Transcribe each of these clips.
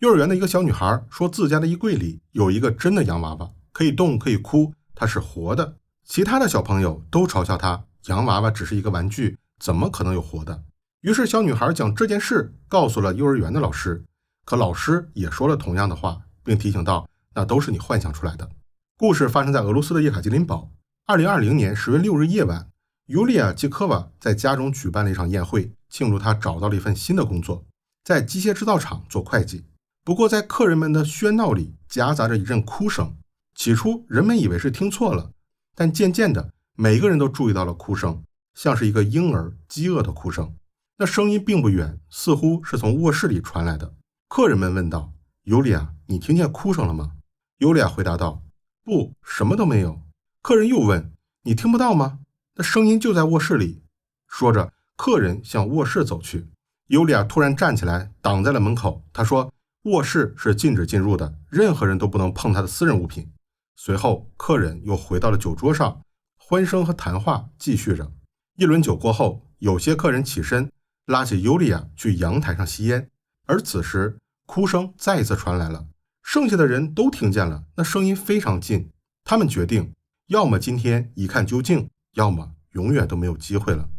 幼儿园的一个小女孩说自家的衣柜里有一个真的洋娃娃，可以动可以哭，它是活的。其他的小朋友都嘲笑她，洋娃娃只是一个玩具，怎么可能有活的？于是小女孩将这件事告诉了幼儿园的老师，可老师也说了同样的话，并提醒道，那都是你幻想出来的。故事发生在俄罗斯的叶卡捷琳堡。2020年10月6日夜晚，尤利亚季科娃在家中举办了一场宴会，庆祝她找到了一份新的工作，在机械制造厂做会计。不过在客人们的喧闹里夹杂着一阵哭声，起初人们以为是听错了，但渐渐的每个人都注意到了哭声，像是一个婴儿饥饿的哭声。那声音并不远，似乎是从卧室里传来的。客人们问道，尤利亚，你听见哭声了吗？尤利亚回答道，不，什么都没有。客人又问，你听不到吗？那声音就在卧室里。说着，客人向卧室走去。尤利亚突然站起来挡在了门口，他说，卧室是禁止进入的，任何人都不能碰他的私人物品。随后客人又回到了酒桌上，欢声和谈话继续着。一轮酒过后，有些客人起身拉起尤利亚去阳台上吸烟，而此时哭声再一次传来了，剩下的人都听见了，那声音非常近。他们决定要么今天一看究竟，要么永远都没有机会了。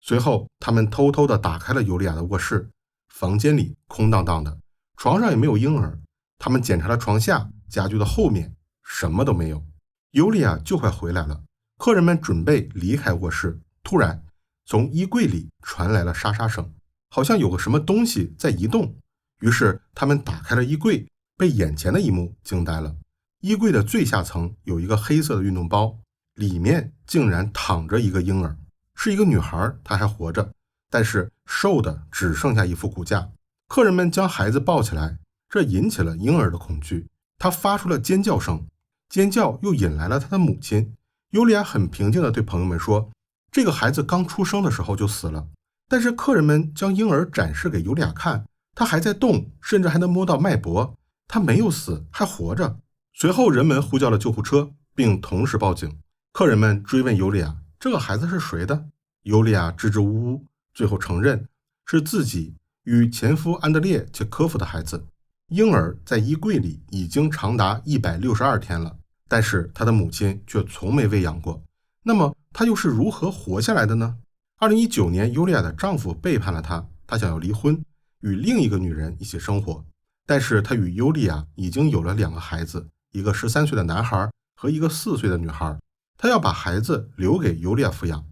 随后他们偷偷地打开了尤利亚的卧室，房间里空荡荡的，床上也没有婴儿。他们检查了床下、家具的后面，什么都没有。尤利亚就快回来了，客人们准备离开卧室，突然从衣柜里传来了沙沙声，好像有个什么东西在移动。于是他们打开了衣柜，被眼前的一幕惊呆了。衣柜的最下层有一个黑色的运动包，里面竟然躺着一个婴儿，是一个女孩，她还活着，但是瘦的只剩下一副骨架。客人们将孩子抱起来，这引起了婴儿的恐惧，他发出了尖叫声，尖叫又引来了他的母亲。尤利亚很平静地对朋友们说，这个孩子刚出生的时候就死了。但是客人们将婴儿展示给尤利亚看，他还在动，甚至还能摸到脉搏，他没有死，还活着。随后人们呼叫了救护车，并同时报警。客人们追问尤利亚，这个孩子是谁的？尤利亚支支吾吾，最后承认是自己与前夫安德烈切科夫的孩子。婴儿在衣柜里已经长达162天了，但是他的母亲却从没喂养过。那么他又是如何活下来的呢？2019年，尤利亚的丈夫背叛了她，她想要离婚，与另一个女人一起生活。但是她与尤利亚已经有了2个孩子，一个13岁的男孩和一个4岁的女孩。她要把孩子留给尤利亚抚养，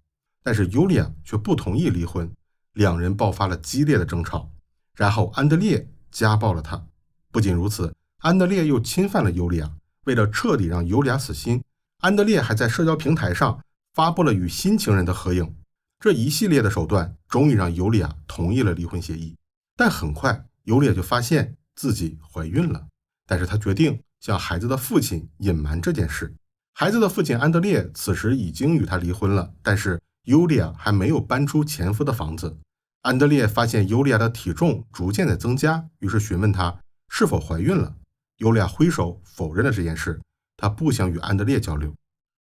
但是尤利亚却不同意离婚，两人爆发了激烈的争吵。然后安德烈家暴了她。不仅如此，安德烈又侵犯了尤利亚。为了彻底让尤利亚死心，安德烈还在社交平台上发布了与新情人的合影。这一系列的手段终于让尤利亚同意了离婚协议。但很快尤利亚就发现自己怀孕了，但是她决定向孩子的父亲隐瞒这件事。孩子的父亲安德烈此时已经与她离婚了，但是尤利亚还没有搬出前夫的房子。安德烈发现尤利亚的体重逐渐在增加，于是询问她是否怀孕了。尤利亚挥手否认了这件事，她不想与安德烈交流。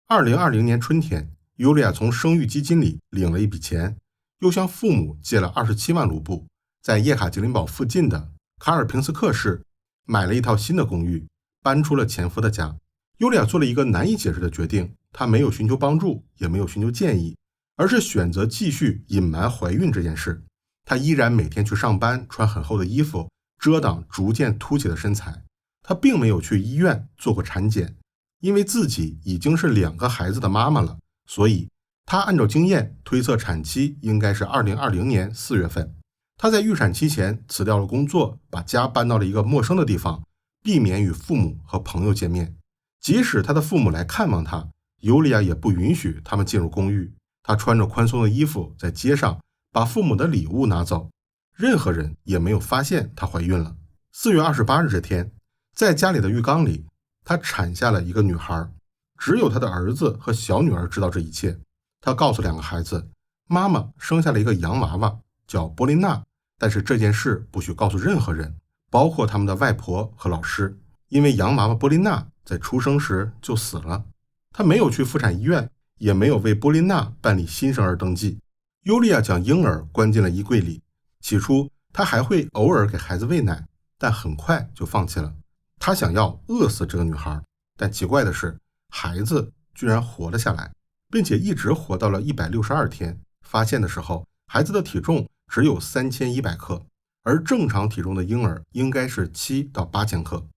2020年春天，尤利亚从生育基金里领了一笔钱，又向父母借了27万卢布，在叶卡捷琳堡附近的卡尔平斯克市买了一套新的公寓，搬出了前夫的家。尤利亚做了一个难以解释的决定，她没有寻求帮助，也没有寻求建议，而是选择继续隐瞒怀孕这件事。她依然每天去上班，穿很厚的衣服，遮挡逐渐凸起的身材。她并没有去医院做过产检，因为自己已经是2个孩子的妈妈了，所以她按照经验推测产期应该是2020年4月份。她在预产期前辞掉了工作，把家搬到了一个陌生的地方，避免与父母和朋友见面。即使她的父母来看望她，尤利亚也不允许他们进入公寓。她穿着宽松的衣服在街上把父母的礼物拿走，任何人也没有发现她怀孕了。4月28日这天，在家里的浴缸里，她产下了一个女孩，只有她的儿子和小女儿知道这一切。她告诉2个孩子，妈妈生下了一个洋娃娃，叫波琳娜，但是这件事不许告诉任何人，包括他们的外婆和老师，因为洋娃娃波琳娜在出生时就死了。她没有去妇产医院，也没有为波琳娜办理新生儿登记。尤利亚将婴儿关进了衣柜里，起初她还会偶尔给孩子喂奶，但很快就放弃了。他想要饿死这个女孩，但奇怪的是，孩子居然活了下来，并且一直活到了162天。发现的时候，孩子的体重只有3100克，而正常体重的婴儿应该是7到8千克。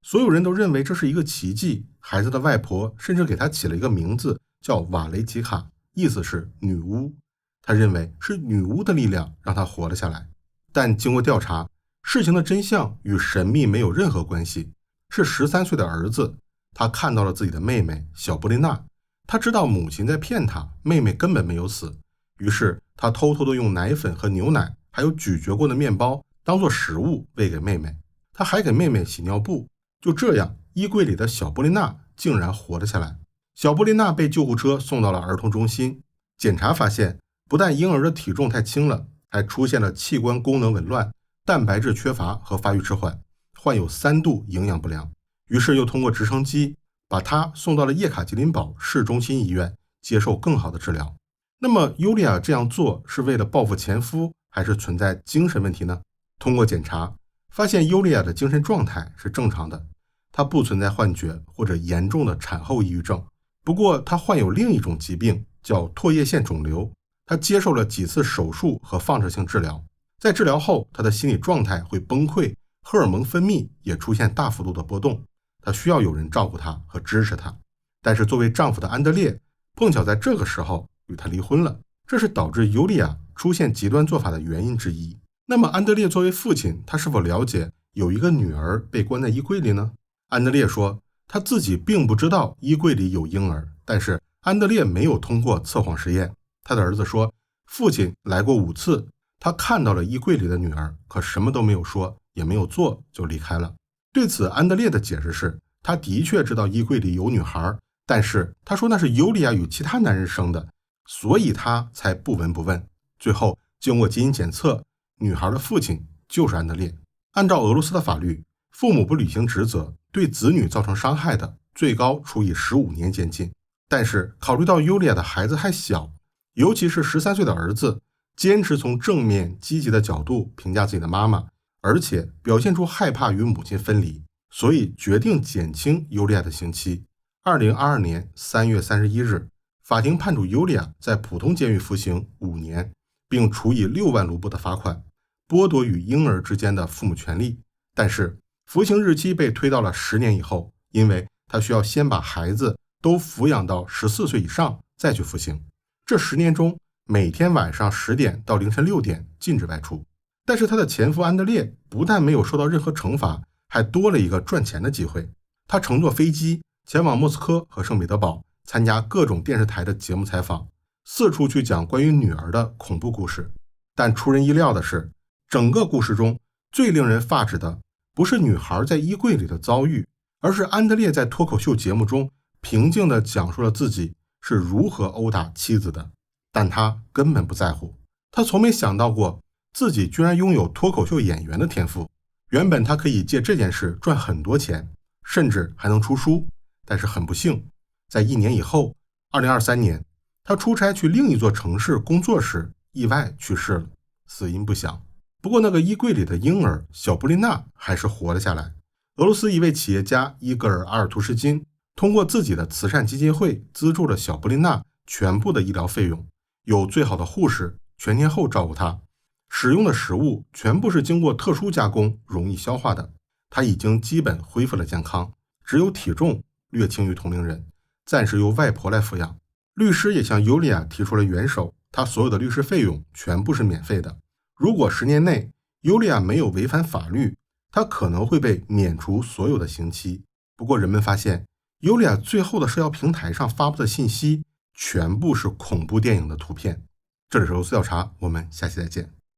所有人都认为这是一个奇迹，孩子的外婆甚至给他起了一个名字，叫瓦雷吉卡，意思是女巫。他认为是女巫的力量让他活了下来。但经过调查，事情的真相与神秘没有任何关系，是13岁的儿子，他看到了自己的妹妹小布琳娜，他知道母亲在骗他，妹妹根本没有死，于是他偷偷的用奶粉和牛奶还有咀嚼过的面包当做食物喂给妹妹，他还给妹妹洗尿布。就这样，衣柜里的小布琳娜竟然活了下来。小布琳娜被救护车送到了儿童中心，检查发现，不但婴儿的体重太轻了，还出现了器官功能紊乱、蛋白质缺乏和发育迟缓，患有3度营养不良。于是又通过直升机把他送到了叶卡捷琳堡市中心医院接受更好的治疗。那么尤利娅这样做是为了报复前夫，还是存在精神问题呢？通过检查发现，尤利娅的精神状态是正常的，她不存在幻觉或者严重的产后抑郁症。不过她患有另一种疾病，叫唾液腺肿瘤。她接受了几次手术和放射性治疗，在治疗后，她的心理状态会崩溃，荷尔蒙分泌也出现大幅度的波动，她需要有人照顾她和支持她。但是作为丈夫的安德烈碰巧在这个时候与她离婚了，这是导致尤利娅出现极端做法的原因之一。那么安德烈作为父亲，他是否了解有一个女儿被关在衣柜里呢？安德烈说，他自己并不知道衣柜里有婴儿，但是安德烈没有通过测谎实验。他的儿子说，父亲来过5次，他看到了衣柜里的女儿，可什么都没有说，也没有做，就离开了。对此，安德烈的解释是，他的确知道衣柜里有女孩，但是他说那是尤利娅与其他男人生的，所以他才不闻不问。最后经过基因检测，女孩的父亲就是安德烈。按照俄罗斯的法律，父母不履行职责对子女造成伤害的，最高处以15年监禁。但是考虑到尤利娅的孩子还小，尤其是13岁的儿子，坚持从正面积极的角度评价自己的妈妈，而且表现出害怕与母亲分离，所以决定减轻尤利娅的刑期。2022年3月31日，法庭判处尤利娅在普通监狱服刑5年，并处以6万卢布的罚款，剥夺与婴儿之间的父母权利。但是服刑日期被推到了10年以后，因为他需要先把孩子都抚养到14岁以上再去服刑。这10年中，每天晚上10点到凌晨6点禁止外出。但是他的前夫安德烈不但没有受到任何惩罚，还多了一个赚钱的机会。他乘坐飞机前往莫斯科和圣彼得堡，参加各种电视台的节目采访，四处去讲关于女儿的恐怖故事。但出人意料的是，整个故事中最令人发指的不是女孩在衣柜里的遭遇，而是安德烈在脱口秀节目中平静地讲述了自己是如何殴打妻子的。但他根本不在乎，他从没想到过自己居然拥有脱口秀演员的天赋。原本他可以借这件事赚很多钱，甚至还能出书，但是很不幸，在1年以后，2023年，他出差去另一座城市工作时意外去世了，死因不详。不过那个衣柜里的婴儿小布琳娜还是活了下来。俄罗斯一位企业家伊戈尔·阿尔图什金通过自己的慈善基金会资助了小布琳娜全部的医疗费用，有最好的护士全天候照顾她，使用的食物全部是经过特殊加工容易消化的。她已经基本恢复了健康，只有体重略轻于同龄人，暂时由外婆来抚养。律师也向尤利娅提出了援手，她所有的律师费用全部是免费的。如果10年内尤利娅没有违反法律，她可能会被免除所有的刑期。不过人们发现，尤利娅最后的社交平台上发布的信息全部是恐怖电影的图片。这里是俄罗斯调查，我们下期再见。